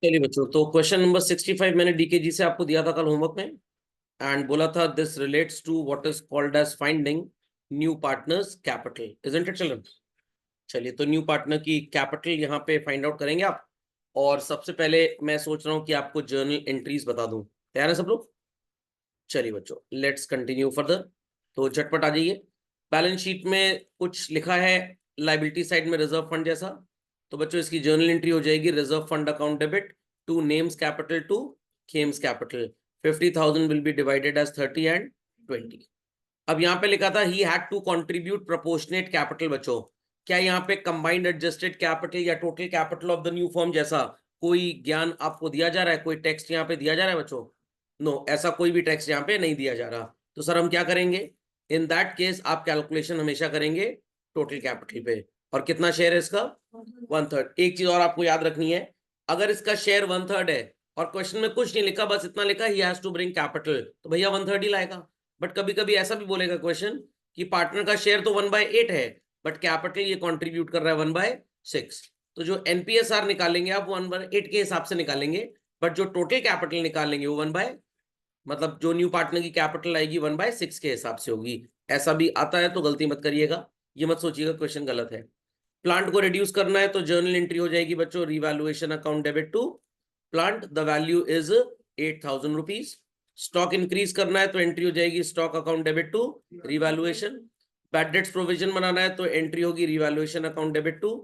चलिए बच्चों, तो क्वेश्चन नंबर 65 मैंने डीकेजी से आपको दिया था कल होमवर्क में, एंड बोला था this relates to what is called as finding new partners capital, isn't it children. चलिए, तो न्यू पार्टनर की कैपिटल यहाँ पे फाइंड आउट करेंगे आप। और सबसे पहले मैं सोच रहा हूँ कि आपको जर्नल एंट्रीज बता दूं। तैयार है सब लोग? चलिए बच्चों, लेट्स कंटिन्यू फर्दर। तो झटपट आ जाइए। बैलेंस शीट में कुछ लिखा है लाइबिलिटी साइड में रिजर्व फंड जैसा, तो बच्चों इसकी जर्नल एंट्री हो जाएगी reserve fund account debit to Nem's capital to Khem's capital. 50,000 will be divided as 30 and 20। अब यहाँ पे लिखा था ही had to contribute proportionate capital. बच्चों, क्या यहाँ पे कंबाइंड एडजस्टेड कैपिटल या total capital of the new firm जैसा कोई ज्ञान आपको दिया जा रहा है? कोई टेक्स्ट यहाँ पे दिया जा रहा है बच्चों? नो, ऐसा कोई भी टेक्स्ट यहाँ पे नहीं दिया जा रहा। तो सर हम क्या करेंगे? इन दैट केस आप कैलकुलेशन हमेशा करेंगे टोटल कैपिटल पे। और कितना शेयर है इसका? 1/3। एक चीज और आपको याद रखनी है, अगर इसका शेयर 1/3 है और क्वेश्चन में कुछ नहीं लिखा, बस इतना लिखा ही हैज टू ब्रिंग कैपिटल, तो भैया 1/3 ही लाएगा। बट कभी कभी ऐसा भी बोलेगा क्वेश्चन कि पार्टनर का शेयर तो 1/8 है, बट कैपिटल ये कंट्रीब्यूट कर रहा है 1/6। तो जो एनपीएसआर निकालेंगे आप 1/8 के हिसाब से निकालेंगे, बट जो टोटल कैपिटल निकालेंगे वो मतलब जो न्यू पार्टनर की कैपिटल आएगी 1/6 के हिसाब से होगी। ऐसा भी आता है तो गलती मत करिएगा, ये मत सोचिएगा क्वेश्चन गलत है। प्लांट को रिड्यूस करना है तो जर्नल एंट्री हो जाएगी बच्चों revaluation account debit to plant, the value is 8,000 rupees. Stock increase करना है तो एंट्री हो जाएगी stock account debit to revaluation. Bad debts provision बनाना है तो एंट्री होगी revaluation account debit to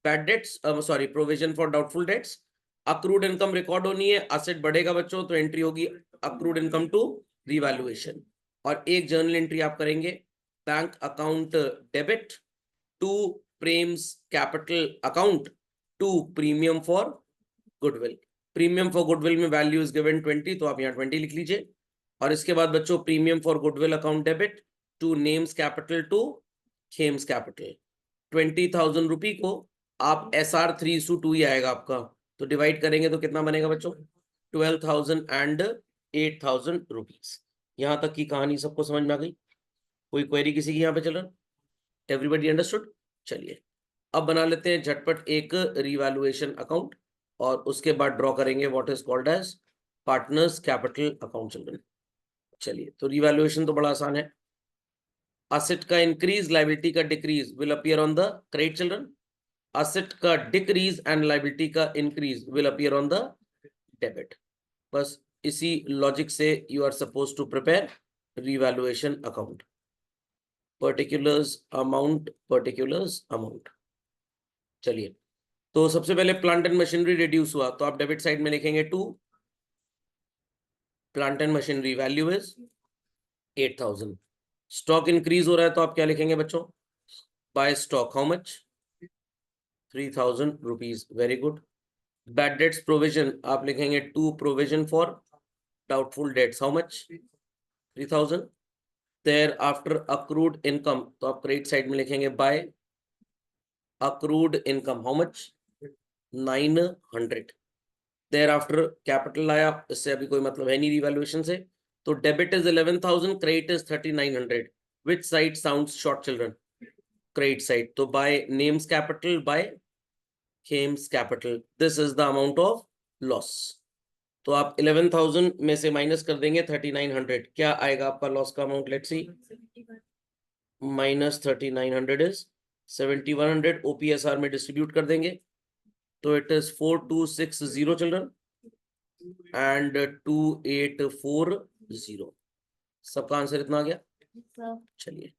bad debts, sorry provision for doubtful debts. Accrued income record होनी है, असेट बढ़ेगा बच्चों तो एंट्री होगी अक्रूड इनकम टू रिवैल्यूएशन। और एक जर्नल एंट्री आप करेंगे bank account debit to Prem's capital account to premium for goodwill. Premium for goodwill में वैल्यू इज गिवन 20, तो आप यहाँ 20 लिख लीजिए। और इसके बाद बच्चों premium for goodwill account debit to Nem's capital to Khem's capital. 20,000 rupee को आप SR 3:2 ही आएगा आपका, तो डिवाइड करेंगे तो कितना बनेगा बच्चों? 12,000 एंड 8,000 रुपीज। यहां तक की कहानी सबको समझ में आ गई? कोई क्वेरी किसी की यहाँ पे चल रहा? Everybody understood? चलिए अब बना लेते हैं झटपट एक रिवैल्यूएशन अकाउंट, और उसके बाद ड्रॉ करेंगे what is called as partners capital account children. चलिए, तो रिवैल्यूएशन तो बड़ा आसान है। असेट का इंक्रीज, लायबिलिटी का decrease will appear on the credit children. Asset का डिक्रीज एंड लायबिलिटी का increase will appear on the debit. बस इसी लॉजिक से you are suppose to prepare revaluation account. Particulars amount. चलिए, तो सबसे पहले प्लांट एंड मशीनरी रिड्यूस हुआ तो आप डेबिट साइड में लिखेंगे 2। Plant and machinery value is 8,000। Stock increase हो रहा है तो आप क्या लिखेंगे बच्चों? By stock how much? 3,000 rupees. Very good. Bad debts provision आप लिखेंगे to provision for doubtful debts how much? 3,000। Thereafter accrued income तो आप क्रेडिट साइड में लिखेंगे by accrued income how much? 900। Thereafter capital आया, इससे अभी कोई मतलब है नहीं रिवैल्यूएशन से, तो debit is 11,000, credit is 3,900। Which side sounds short children? Credit side. तो by Nem's capital by Khem's capital, this is the amount of loss. तो आप 11,000 में से माइनस कर देंगे 3,900, क्या आएगा आपका लॉस का amount? Let's see, minus 3,900 is 7,100। ओपीएसआर में डिस्ट्रीब्यूट कर देंगे तो इट इज 4,260 चिल्ड्रन एंड 2,840। सबका आंसर इतना आ गया। चलिए,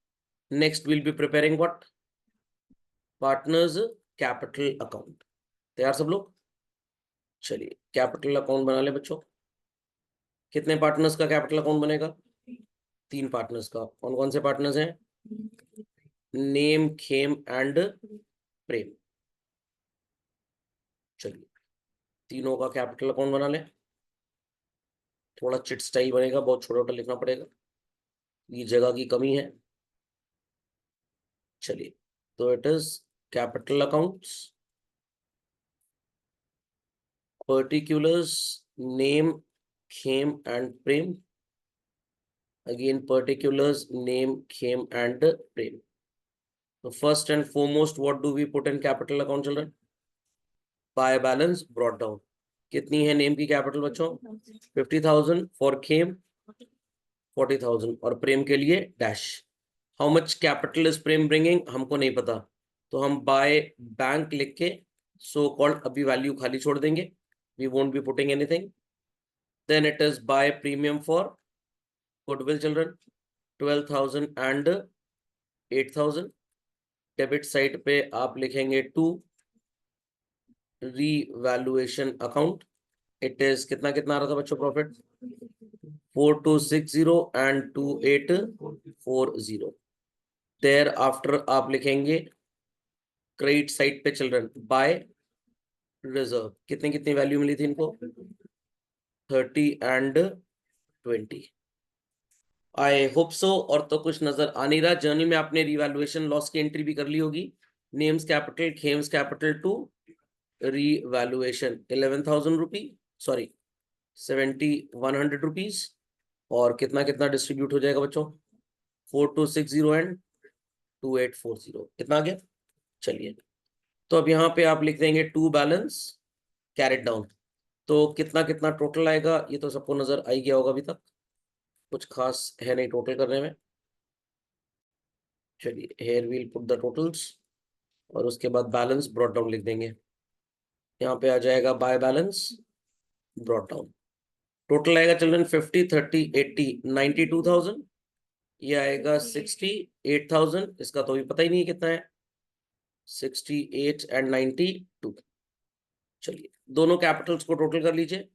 next will be preparing what? Partners capital account. तैयार सब लोग? चलिए, कैपिटल अकाउंट बना ले बच्चों। कितने पार्टनर्स का कैपिटल अकाउंट बनेगा? 3 पार्टनर्स का। कौन कौन से पार्टनर्स हैं? नेम, खेम एंड प्रेम। चलिए, तीनों का कैपिटल अकाउंट बना ले। थोड़ा चिट स्टाइल बनेगा, बहुत छोटा छोटा लिखना पड़ेगा, ये जगह की कमी है। चलिए, तो it is capital accounts, particulars, name, Khem and prem. Again, particulars, name, Khem and prem. So first and foremost, what do we put in capital account, children? By balance brought down. कितनी है नेम की कैपिटल बच्चों? 50,000 for Khem 40,000 और प्रेम के लिए dash. How much capital is Prem bringing हमको नहीं पता, तो हम बाय बैंक लिख के सो कॉल्ड अभी वैल्यू खाली छोड़ देंगे, we won't be putting anything. Then it is by premium for goodwill children 12,000 and 8,000। Debit side पे आप लिखेंगे to revaluation account, it is कितना कितना आ रहा था बच्चों प्रॉफिट? 4260 एंड 2840। देयर आफ्टर आप लिखेंगे क्रेडिट साइड पे चिल्ड्रन बाय रिजर्व, कितनी कितनी वैल्यू मिली थी इनको? 30 एंड 20। I hope so. और तो कुछ नजर आ नहीं रहा। जर्नी में आपने रिवैल्यूएशन लॉस की एंट्री भी कर ली होगी। Nem's capital Khem's capital to revaluation 11,000 rupee, sorry 7,100 rupees. और कितना कितना डिस्ट्रीब्यूट हो जाएगा बच्चों? 4260 एंड 2840। कितना आ गया? चलिए, तो अब यहाँ पे आप लिख देंगे टू बैलेंस कैरेट डाउन। तो कितना कितना टोटल आएगा ये तो सबको नजर आ ही गया होगा, अभी तक कुछ खास है नहीं टोटल करने में। चलिए, here we'll put the totals और उसके बाद बैलेंस ब्रॉट डाउन लिख देंगे। यहाँ पे आ जाएगा by balance brought down. Total आएगा चिल्ड्रन 50 30 80 92,000। ये आएगा 68,000। इसका तो अभी पता ही नहीं है कितना है, 68 एंड 92। चलिए, दोनों कैपिटल्स को टोटल कर लीजिए।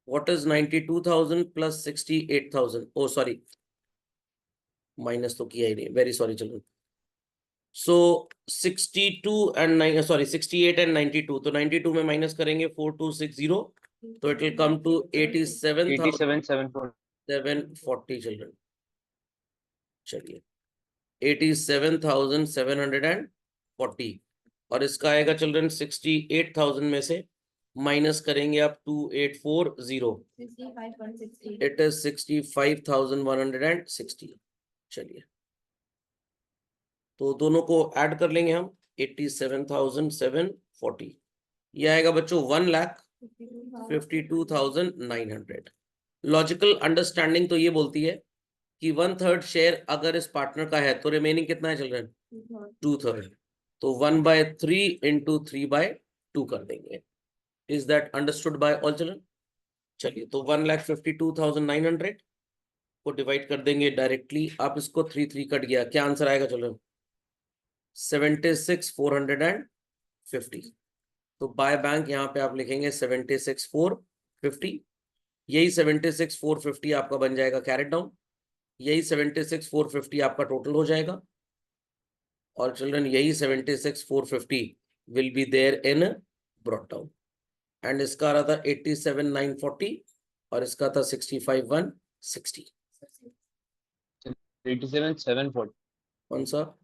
What is 92,000 plus 68,000? Oh sorry, minus तो किया ही नहीं, very sorry children. So 68 and 92, तो 92 में माइनस करेंगे 4260, तो it will come to 87,740 children. चलिए, 87,740 और इसका आएगा चिल्ड्रन 68,000 में से माइनस करेंगे आप 2840, इट इज 65,160। चलिए, तो दोनों को ऐड कर लेंगे हम 87,740। ये आएगा बच्चों 1,52,900। लॉजिकल अंडरस्टैंडिंग तो ये बोलती है कि 1/3 शेयर अगर इस पार्टनर का है तो रिमेनिंग कितना है चिल्ड्रन? 2/3। तो 1/3 इंटू 3/2 कर देंगे। Is that understood by all children? चलिए, तो 1,52,900 को डिवाइड कर देंगे डायरेक्टली। आप इसको 3 कट गया, क्या आंसर आएगा चिल्ड्रन? 76,450। तो बाय बैंक यहाँ पे आप लिखेंगे 76,450। यही 76,450 आपका बन जाएगा कैरेट डाउन, यही 76,450 आपका टोटल हो जाएगा। और चिल्ड्रन यही 76,450 will be there in brought down. And इसका आ रहा था 87,940 और इसका था 65,160। 87,740 कौन सा?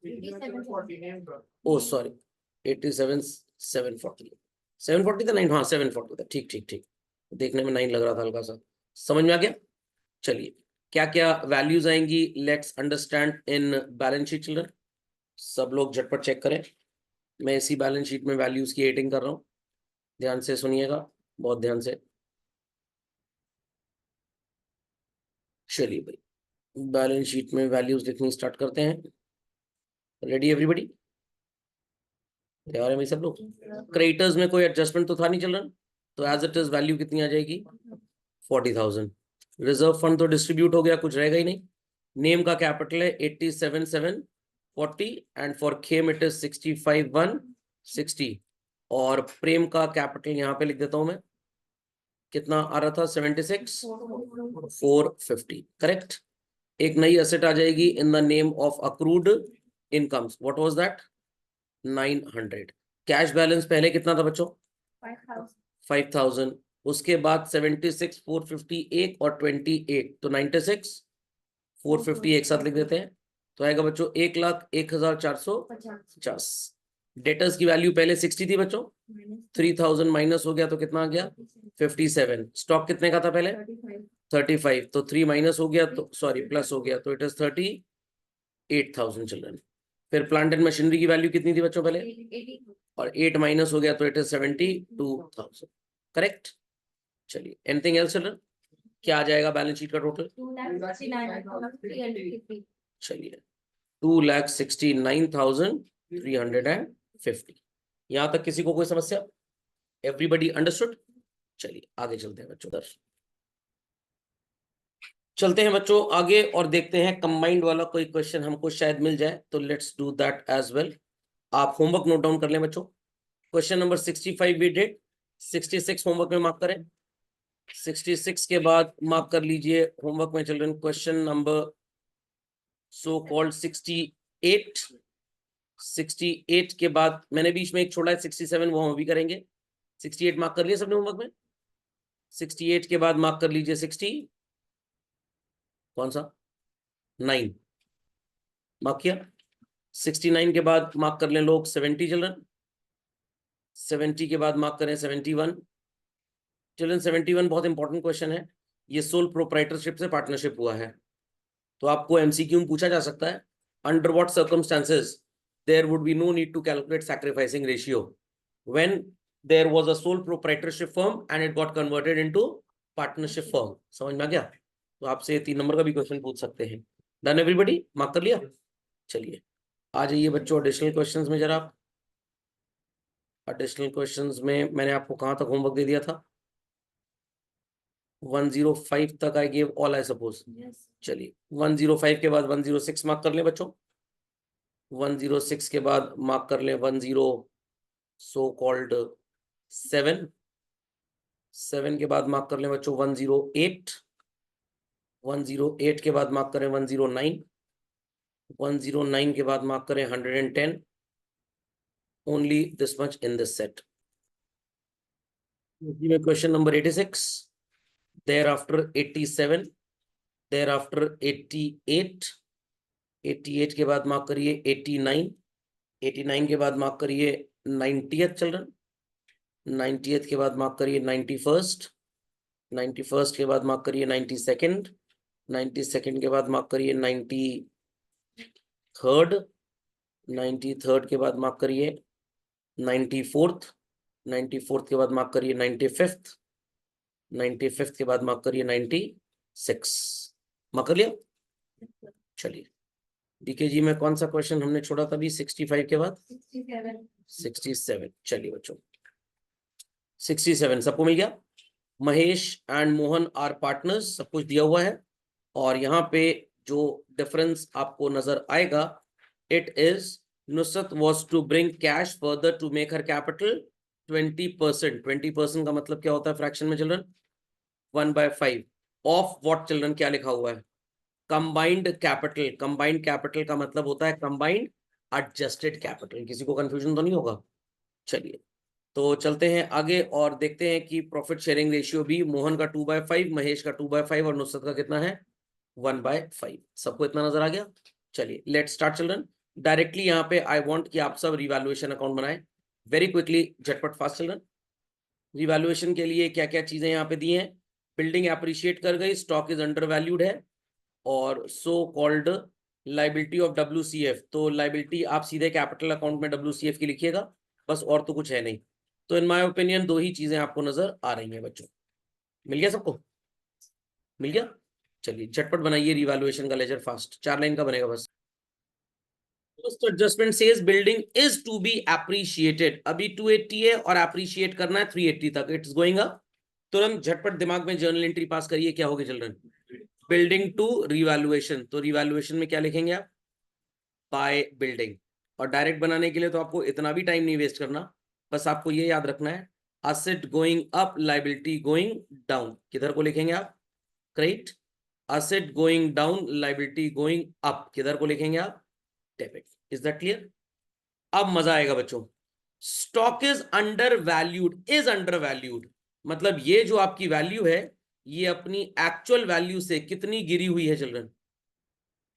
ओ सॉरी, 87,740। 740 था 9, हाँ 740 था, ठीक ठीक ठीक, देखने में 9 लग रहा था हल्का सा। समझ में आ गया? चलिए, क्या क्या वैल्यूज आएंगी let's understand in balance sheet children. सब लोग झटपट चेक करें। मैं इसी बैलेंस शीट में वैल्यूज की एडिंग कर रहा हूँ, ध्यान से सुनिएगा, बहुत ध्यान से। चलिए भाई, बैलेंस शीट में वैल्यूज लिखनी स्टार्ट करते हैं। Ready everybody? तैयार है भाई सब लोग? क्रेडिटर्स में कोई एडजस्टमेंट तो था नहीं चिल्ड्रन, तो एज इट इज वैल्यू कितनी आ जाएगी? 40,000। रिजर्व फंड तो डिस्ट्रीब्यूट हो गया, कुछ रहेगा ही नहीं। नेम का कैपिटल है 87,740 and for Khem it is 65,160। और प्रेम का कैपिटल यहाँ पे लिख देता हूं मैं, कितना आ रहा था? 76,450। करेक्ट। एक नई एसेट आ जाएगी in the name of accrued incomes. What was that? 900। Cash balance पहले कितना था बच्चों? 5,000। उसके बाद 76,450 एक और 28, तो 96,450 एक साथ लिख देते हैं, तो आएगा बच्चों 1,01,450। डेटर्स की वैल्यू पहले 60 थी बच्चों, 3,000 माइनस हो गया तो कितना आ गया? 57। स्टॉक कितने का था पहले? 35। तो 3 माइनस हो गया तो सॉरी प्लस हो गया, तो इट इज 38,000 चिल्ड्रन। फिर प्लांट एंड मशीनरी की वैल्यू कितनी थी बच्चों पहले? और 8 माइनस हो गया तो इट इज 72,000। करेक्ट। चलिए, एनीथिंग एल्स चिल्ड्रन? क्या आ जाएगा बैलेंस शीट का टोटल? चलिए, 2,69,350। यहां तक किसी को कोई समस्या? Everybody understood? चलिए आगे चलते हैं बच्चों, चलते हैं बच्चों आगे और देखते हैं कंबाइंड वाला कोई क्वेश्चन हमको शायद मिल जाए, तो let's do that as well. आप होमवर्क नोट डाउन कर लें बच्चों। Question number 65 we did, 66 homework में मार्क करें। 66 के बाद मार्क कर लीजिए होमवर्क में children question number so called 68। 68 के बाद मैंने बीच में एक छोड़ा है 67, वो हम अभी करेंगे। 68 मार्क कर लिया सबने होमवर्क में? 68 के बाद मार्क कर लीजिए 60, कौन सा 9 मार्क किया। 69 के बाद मार्क कर लें लोग 70 चिल्ड्रन। 70 के बाद मार्क करें 71 चिल्ड्रन। 71 बहुत इंपॉर्टेंट क्वेश्चन है, ये सोल प्रोप्राइटरशिप से पार्टनरशिप हुआ है, तो आपको एमसीक्यू में पूछा जा सकता है, under what circumstances there would be no need to calculate sacrificing ratio when there was a sole proprietorship firm and it got converted into partnership firm. समझ में आ गया? तो आपसे 3 नंबर का भी क्वेश्चन पूछ सकते हैं। डन एवरीबॉडी, मार्क कर लिया? चलिए आ जाइए बच्चों एडिशनल क्वेश्चंस में जरा। आप एडिशनल क्वेश्चंस में मैंने आपको कहां तक होमवर्क दे दिया था? 105 तक I give all I suppose. चलिए 105 के बाद 106 मार्क कर लें बच्चों। 106 के बाद मार्क कर लें 10 सो कॉल्ड 7। 7 के बाद मार्क कर लें बच्चों 108। 108 के बाद मार्क करें 109। 109 के बाद मार्क करें 110। Only this much in this set. Question number 86, thereafter 87, thereafter 88। 88 के बाद मार्क करिए 89। 89 के बाद मार्क करिए 90th चिल्ड्रन। 90th के बाद मार्क करिए 91st। 91st के बाद मार्क करिए 92nd। 92nd के बाद मार्क करिए 93rd। 93rd के बाद मार्क करिए 94th। 94th के बाद मार्क करिए 95th। 95th के बाद मार्क करिए 96। मार्क कर लिया? चलिए डीकेजी में कौन सा क्वेश्चन हमने छोड़ा था अभी 65 के बाद? 67। चलिए बच्चों 67 सबको मिल गया। Mahesh and Mohan are partners, सब कुछ दिया हुआ है। और यहाँ पे जो डिफरेंस आपको नजर आएगा, it is Nusrat was to bring cash further to make her capital 20%। 20% का मतलब क्या होता है फ्रैक्शन में चिल्ड्रन? 1/5 of what children? क्या लिखा हुआ है? Combined capital. कंबाइंड कैपिटल का मतलब होता है कंबाइंड एडजस्टेड कैपिटल। किसी को कंफ्यूजन तो नहीं होगा? चलिए तो चलते हैं आगे और देखते हैं कि प्रॉफिट शेयरिंग रेशियो भी मोहन का 2/5, महेश का 2/5 और नुसरत का कितना है? 1/5। सबको इतना नजर आ गया? चलिए लेट स्टार्ट चिल्ड्रन। डायरेक्टली यहाँ पे आई वांट कि आप सब रिवैल्यूएशन अकाउंट बनाएं वेरी क्विकली, झटपट फास्ट चिल्ड्रन। रिवैल्यूएशन के लिए क्या क्या चीजें यहाँ पे दी हैं? बिल्डिंग एप्रिशिएट कर गई, स्टॉक इज अंडर वैल्यूड है, और so called liability of WCF। तो लाइबिलिटी आप सीधे कैपिटल अकाउंट में WCF की लिखिएगा बस, और तो कुछ है नहीं। तो इन माय ओपिनियन 2 ही चीजें आपको नजर आ रही हैं बच्चों। मिल गया सबको? मिल गया? चलिए झटपट बनाइए रिवैल्यूएशन का लेजर फास्ट, 4 लाइन का बनेगा बस। First adjustment says building is to be appreciated. अभी 280 है और एप्रिशिएट करना है 380 तक, इट्स गोइंग अप। तुरंत झटपट दिमाग में जर्नल एंट्री पास करिए, क्या होगी चिल्ड्रन? Building to revaluation. तो रिवैल्यूएशन में क्या लिखेंगे आप? By building. और डायरेक्ट बनाने के लिए तो आपको इतना भी टाइम नहीं वेस्ट करना, बस आपको ये याद रखना है asset going up, liability going down. किधर को लिखेंगे आप? Credit. Asset going down, liability going up, किधर को लिखेंगे आप? डेबिट। Is that clear? अब मजा आएगा बच्चों। Stock is under valued, is under valued मतलब ये जो आपकी वैल्यू है ये अपनी एक्चुअल वैल्यू से कितनी गिरी हुई है children?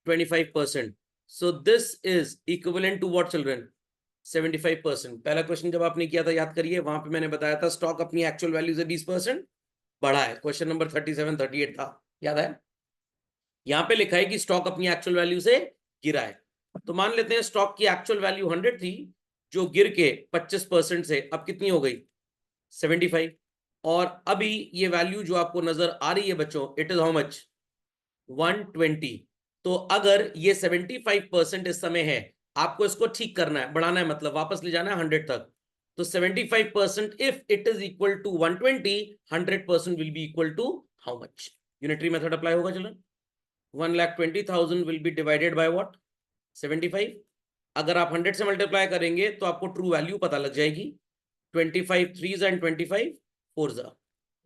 25%। So this is equivalent to what children? 75%। पहला क्वेश्चन जब आपने किया था याद करिए, वहां पे मैंने बताया था स्टॉक अपनी एक्चुअल वैल्यू से 20% बढ़ा है। क्वेश्चन नंबर 37 38 था, याद है? यहां पे लिखा है कि स्टॉक अपनी एक्चुअल वैल्यू से गिरा है। तो मान लेते हैं स्टॉक की एक्चुअल वैल्यू 100 थी, जो गिर के 25% से अब कितनी हो गई? 75। और अभी ये वैल्यू जो आपको नजर आ रही है बच्चों, इट इज हाउ मच 120। तो अगर ये 75% इस समय है, आपको इसको ठीक करना है, बढ़ाना है, मतलब वापस ले जाना है 100 तक। तो 75% if it is equal to 120, 100% will be equal to how much? Unitary method apply होगा children. 1,20,000 will be divided by what? 75। अगर आप 100 से मल्टीप्लाई करेंगे तो आपको ट्रू वैल्यू पता लग जाएगी। 25 3s and 25 4s,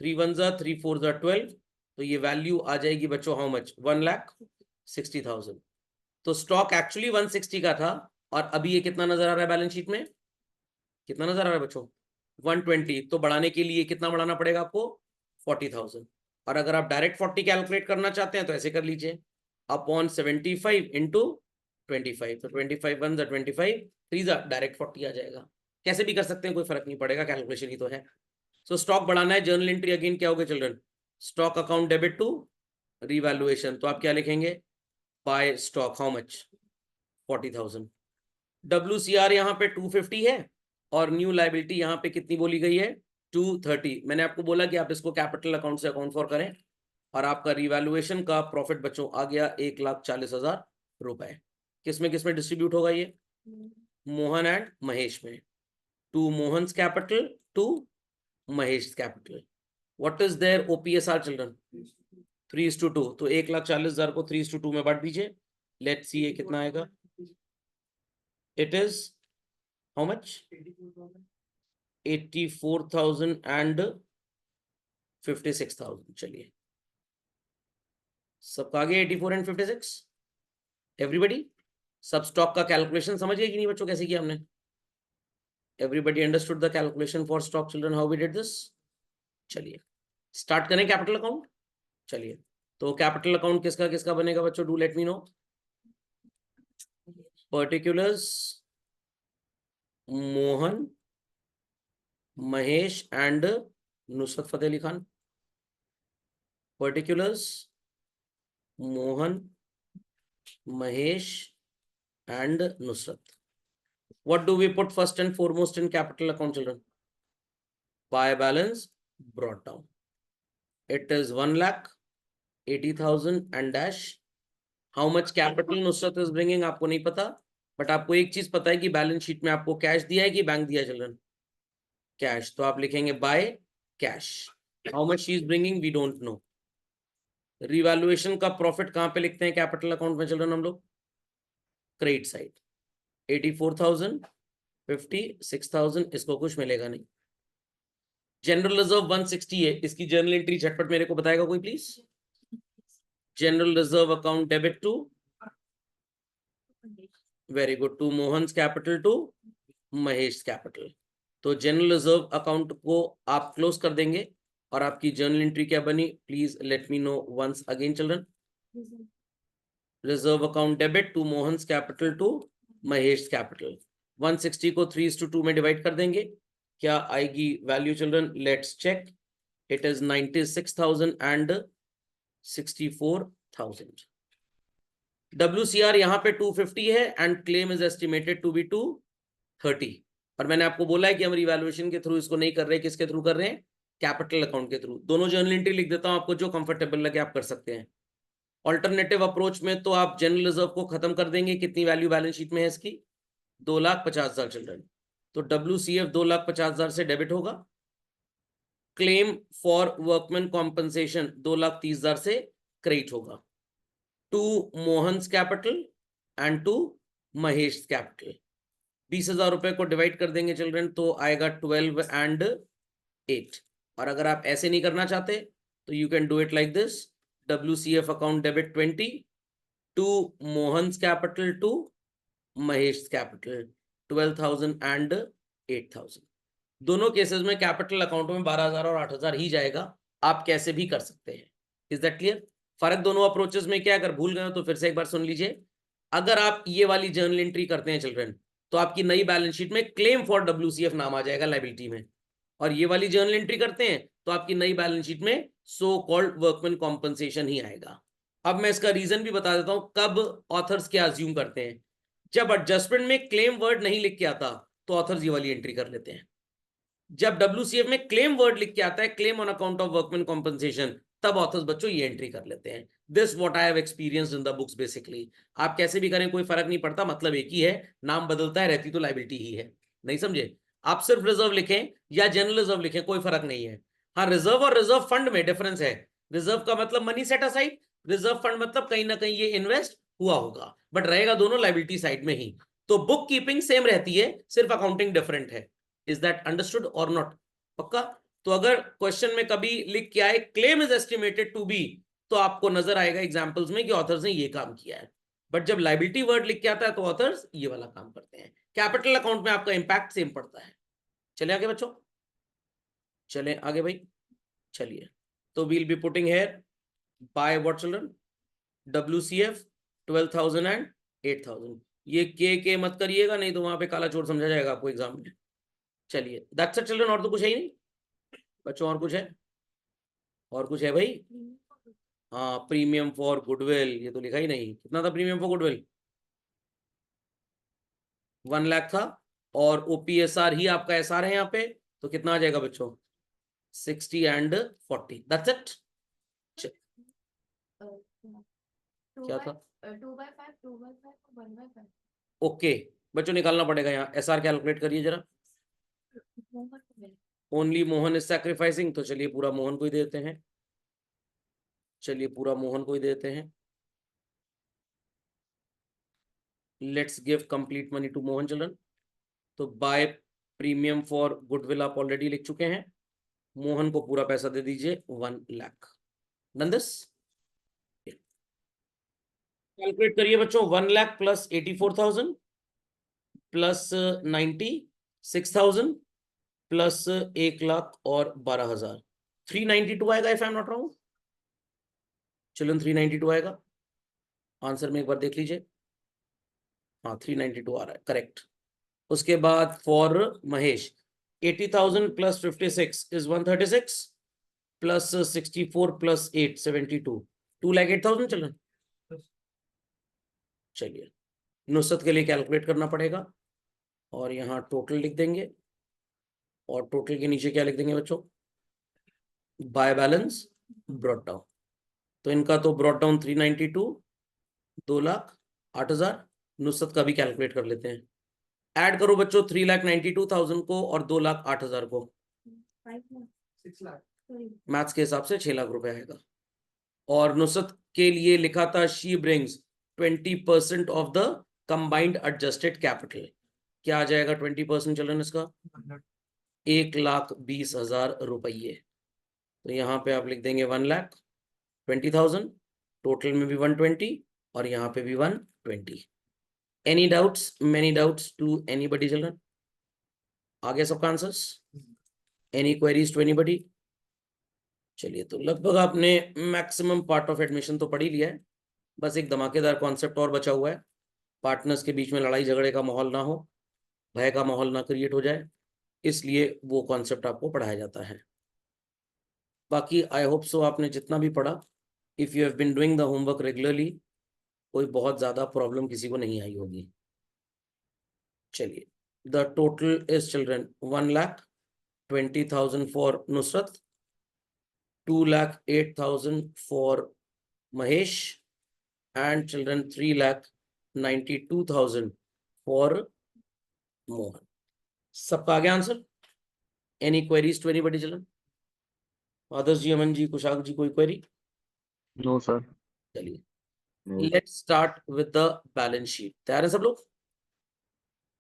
3 1s 3 4s 12। तो ये वैल्यू आ जाएगी बच्चों हाउ मच? 1,60,000। तो स्टॉक एक्चुअली 160 का था, और अभी ये कितना नजर आ रहा है बैलेंस शीट में? कितना नजर आ रहा है बच्चों? 120। तो बढ़ाने के लिए कितना बढ़ाना पड़ेगा आपको? 40,000। और अगर आप डायरेक्ट 40 कैलकुलेट करना चाहते हैं तो ऐसे कर लीजिए, अपॉन 75 इंटू 25। तो 25 1 25 3 डायरेक्ट 40 आ जाएगा। कैसे भी कर सकते हैं, कोई फर्क नहीं पड़ेगा, कैलकुलेशन ही तो है। सो स्टॉक बढ़ाना है, जर्नल एंट्री अगेन क्या होगा children? Stock account debit to revaluation. तो आप क्या लिखेंगे? By stock how much? 40,000। WCR यहाँ पे 250 है, और न्यू लाइबिलिटी यहाँ पे कितनी बोली गई है? 230। मैंने आपको बोला कि आप इसको कैपिटल अकाउंट से अकाउंट फॉर करें, और आपका रिवैल्यूएशन का प्रॉफिट बच्चों आ गया 1,40,000 रुपए। किसमें किसमें डिस्ट्रीब्यूट होगा ये? मोहन एंड महेश में। To Mohan's capital, to Mahesh capital. What is there OPSR children? 3:2। तो 1,40,000 को 3:2 में बांट दीजिए। लेट्स सी ये कितना आएगा। It is how much? 84,000 and 56,000। चलिए, सबका आगे 84 एंड 56। एवरीबडी सब स्टॉक का कैलकुलेशन समझ गए कि नहीं बच्चों, कैसे किया हमने? Everybody understood the calculation for stock children, how we did this? चलिए स्टार्ट करें कैपिटल अकाउंट। चलिए, तो कैपिटल अकाउंट किसका किसका बनेगा बच्चों? Do let me know. Particulars Mohan, Mahesh and Nusrat Fateh Ali Khan. Particulars Mohan, Mahesh and Nusrat. What do we put first and foremost in capital account, children? By balance brought down. It is 1,80,000 and dash. How much capital Nusrat is bringing आपको नहीं पता, but आपको एक चीज पता है कि balance sheet में आपको कैश दिया है कि बैंक दिया है चिल्ड्रन? कैश। तो आप लिखेंगे by cash. How much she is bringing we don't know. Revaluation का प्रॉफिट कहां पे लिखते हैं कैपिटल अकाउंट में चिल्ड्रन हम लोग? Credit side. 84,000 56,000, इसको कुछ मिलेगा नहीं। जनरल रिजर्व 160 है, इसकी जर्नल एंट्री झटपट मेरे को बताएगा कोई please? General reserve account debit to, very good, to Mohan's capital to Mahesh capital. तो जनरल रिजर्व अकाउंट को आप क्लोज कर देंगे, और आपकी जर्नल एंट्री क्या बनी? Please let me know once again children. Reserve account debit to Mohan's capital to Mahesh capital. 160 को 3:2 में डिवाइड कर देंगे, क्या आएगी value children? Let's check. It is 96,000 and 64,000। WCR यहाँ पे 250 है and claim is estimated to be 230। और मैंने आपको बोला है कि हम रिवैल्यूएशन के थ्रू इसको नहीं कर रहे, किसके थ्रू कर रहे हैं? कैपिटल अकाउंट के थ्रू। दोनों जर्नल एंट्री लिख देता हूं, आपको जो कंफर्टेबल लगे आप कर सकते हैं। ऑल्टरनेटिव अप्रोच में तो आप जनरल रिजर्व को खत्म कर देंगे। कितनी वैल्यू बैलेंस शीट में है इसकी? 2,50,000 चिल्ड्रन। तो WCF 2,50,000 से डेबिट होगा। क्लेम फॉर वर्कमैन कॉम्पनसेशन 2,30,000 से क्रेडिट होगा। To Mohan's capital and to Mahesh capital. 20,000 रुपए को डिवाइड कर देंगे चिल्ड्रन, तो आएगा 12 एंड 8। और अगर आप ऐसे नहीं करना चाहते तो you can do it like this. WCF account debit 20 to Mohan's capital to Mahesh capital 12,000 and 8,000। दोनों केसेस में कैपिटल अकाउंट में 12,000 और 8,000 ही जाएगा। आप कैसे भी कर सकते हैं। Is that clear? फर्क दोनों अप्रोचेस में क्या, अगर भूल गए हो तो फिर से एक बार सुन लीजिए। अगर आप ये वाली जर्नल एंट्री करते हैं चिल्ड्रन, तो आपकी नई बैलेंस शीट में क्लेम फॉर WCF नाम आ जाएगा लायबिलिटी में। और ये वाली जर्नल एंट्री करते हैं तो आपकी नई बैलेंस शीट में सो कॉल्ड वर्कमैन कॉम्पनसेशन ही आएगा। अब मैं इसका रीजन भी बता देता हूं कब ऑथर्स क्या अज्यूम करते हैं। जब एडजस्टमेंट में क्लेम वर्ड नहीं लिख के आता तो ऑथर्स ये वाली एंट्री कर लेते हैं। जब WCF में क्लेम वर्ड लिख के आता है, claim on account of workman compensation, तब ऑथर्स बच्चों ये एंट्री कर लेते हैं। This what I have experienced in the books basically. आप कैसे भी करें कोई फर्क नहीं पड़ता, मतलब एक ही है, नाम बदलता है, रहती तो लायबिलिटी ही है। नहीं समझे? आप सिर्फ रिजर्व लिखें या जनरल रिजर्व लिखें, कोई फर्क नहीं है। हाँ, रिजर्व और रिजर्व फंड में डिफरेंस है। रिजर्व का मतलब money set aside, reserve fund मतलब कहीं ना कहीं ये इन्वेस्ट हुआ होगा, बट रहेगा दोनों लायबिलिटी साइड में ही। तो बुक कीपिंग सेम रहती है, सिर्फ अकाउंटिंग डिफरेंट है। इज दैट अंडरस्टूड और नॉट? पक्का? तो अगर क्वेश्चन में कभी लिख के आए claim is estimated to be, तो आपको नजर आएगा एग्जांपल्स में कि ऑथर्स ने ये काम किया है। बट जब लायबिलिटी वर्ड लिख के आता है तो ऑथर्स ये वाला काम करते हैं। कैपिटल अकाउंट में आपका इंपैक्ट सेम पड़ता है। चले आगे बच्चों, चले आगे भाई, चलिए। तो we'll be putting here by what children, WCF 12,000 and 8,000। ये के मत करिएगा, नहीं तो वहां पे काला चोर समझा जाएगा आपको एग्जाम में। चलिए, दैट्स इट चिल्ड्रन, और तो कुछ है ही नहीं बच्चों। और कुछ है? और कुछ है भाई? हाँ, प्रीमियम फॉर गुडविल, ये तो लिखा ही नहीं। कितना था प्रीमियम फॉर गुडविल? 1 लाख था। और OPSR ही आपका SR है यहाँ पे, तो कितना आ जाएगा बच्चों? 60 एंड 40, दैट्स इट। क्या था? 2/5 ओके बच्चों, निकालना पड़ेगा यहाँ। SR कैलकुलेट करिए जरा। ओनली मोहन इज सैक्रिफाइसिंग, तो चलिए पूरा मोहन को ही देते हैं। चलिए पूरा मोहन को ही देते हैं। Let's give complete money to Mohan children. तो बाय प्रीमियम फॉर गुडविल आप ऑलरेडी लिख चुके हैं। मोहन को पूरा पैसा दे दीजिए 1 लाख। Done this. कैलकुलेट करिए बच्चों। 1 lakh plus 84,000 plus 96,000 plus 1 lakh और 12,000, 392 आएगा if I am not wrong. Children 392 आएगा। आंसर में एक बार देख लीजिए। हाँ 392 आ रहा है, करेक्ट। उसके बाद for Mahesh 80,000 plus 56 is 136 plus 64 plus 8 72, 2,08,000 children. चलिए, नुसरत के लिए कैलकुलेट करना पड़ेगा, और यहाँ टोटल लिख देंगे, और टोटल के नीचे क्या लिख देंगे बच्चों? By balance brought down. तो इनका तो ब्रॉट डाउन 392, 2,08,000। नुसरत का भी कैलकुलेट कर लेते हैं। ऐड करो बच्चों 3,92,000 को और 2,08,000 को। 6 लाख मैथ्स के हिसाब से 6 लाख रुपए आएगा। और नुसरत के लिए लिखा था she brings 20% of the combined adjusted capital. क्या आ जाएगा 20% चिल्ड्रन इसका? 1,20,000 रुपये। तो यहाँ पे आप लिख देंगे 1,20,000, टोटल में भी 120 और यहाँ पे भी 120। Any doubts, many doubts to anybody children? आ गया सबका answers? Any queries to anybody? चलिए, तो लगभग आपने मैक्सिमम पार्ट ऑफ एडमिशन तो पढ़ ही लिया है। बस एक धमाकेदार कॉन्सेप्ट और बचा हुआ है। पार्टनर्स के बीच में लड़ाई झगड़े का माहौल ना हो, भय का माहौल ना क्रिएट हो जाए, इसलिए वो कॉन्सेप्ट आपको पढ़ाया जाता है। बाकी आई होप सो आपने जितना भी पढ़ा, if you have been doing the homework regularly, कोई बहुत ज्यादा प्रॉब्लम किसी को नहीं आई होगी। चलिए, the total is children 1,20,000 for Nusrat, 2,08,000 for Mahesh, and children 3,92,000 for Mohan. सबका आ गया answer? Any queries to anybody children? Adarsh ji, Aman ji, Kushag ji, कोई क्वेरी? No sir. चलिए, let's start with the balance sheet. तैयार है सब लोग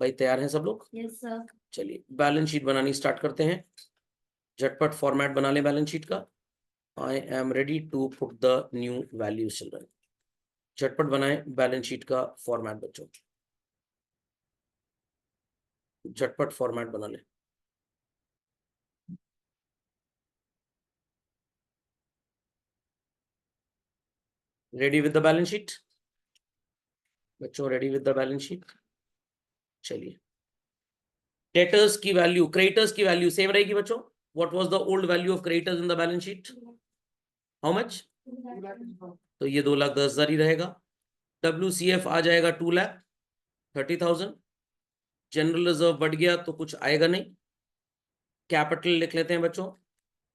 भाई? तैयार हैं सब लोग? Yes sir. चलिए, बैलेंस शीट बनानी स्टार्ट करते हैं। झटपट फॉर्मेट बना लें बैलेंस शीट का। आई am ready to put the new values children. झटपट बनाएं बैलेंस शीट का फॉर्मेट बच्चों, झटपट फॉर्मेट बना लें। Ready with the balance sheet बच्चों? Ready with the balance sheet? चलिए, डेटर्स की वैल्यू, क्रेडिटर्स की वैल्यू सेम रहेगी बच्चों। What was the old value of creditors in the balance sheet? How much? तो ये 2,10,000 ही रहेगा। WCF आ जाएगा 2,30,000। जनरल रिजर्व बढ़ गया तो कुछ आएगा नहीं। कैपिटल लिख लेते हैं बच्चों।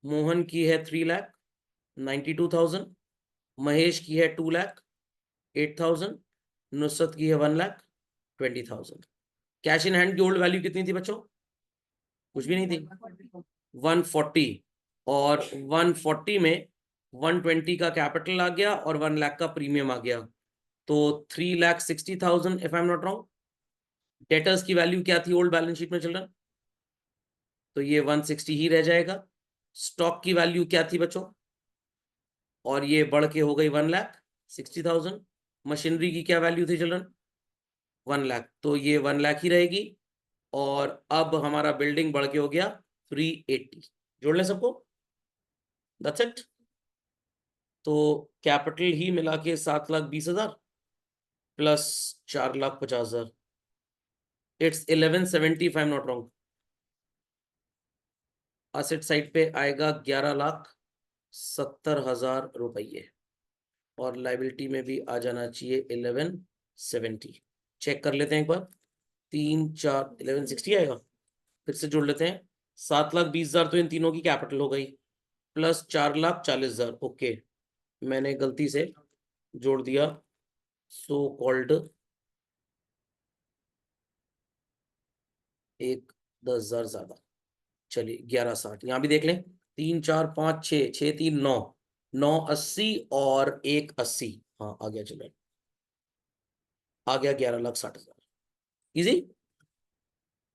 मोहन की है 3,92,000, महेश की है 2,08,000, नुसरत की है 1,20,000। कैश इन हैंड की ओल्ड वैल्यू कितनी थी बच्चों? कुछ भी नहीं थी, 140। और 140 में 120 का कैपिटल आ गया और 1 लाख का प्रीमियम आ गया, तो 3,60,000 if I am not wrong. Debtors की वैल्यू क्या थी ओल्ड बैलेंस शीट में चिल्ड्रन? तो ये 160 ही रह जाएगा। स्टॉक की वैल्यू क्या थी बच्चों? और ये बढ़ के हो गई 1,60,000। मशीनरी की क्या वैल्यू थी चिल्ड्रन? 1 लाख, तो ये 1 लाख ही रहेगी। और अब हमारा बिल्डिंग बढ़ के हो गया 380। जोड़ ले सबको, दैट्स इट। तो कैपिटल ही मिला के 7,20,000 plus 4,50,000, it's 1170 if I am not wrong. Asset side पे आएगा 11,70,000 रुपये और लाइबिलिटी में भी आ जाना चाहिए 1170। चेक कर लेते हैं एक बार। 3 4 1160 आएगा। फिर से जोड़ लेते हैं। 7,20,000 तो इन तीनों की कैपिटल हो गई, प्लस 4,40,000। ओके, मैंने गलती से जोड़ दिया सो कॉल्ड एक 10,000 ज्यादा। चलिए 1160 यहाँ भी देख लें। 3 4 5 6 6 3 9 980 और 180। हाँ आ गया, चलो आ गया 11,60,000। इजी।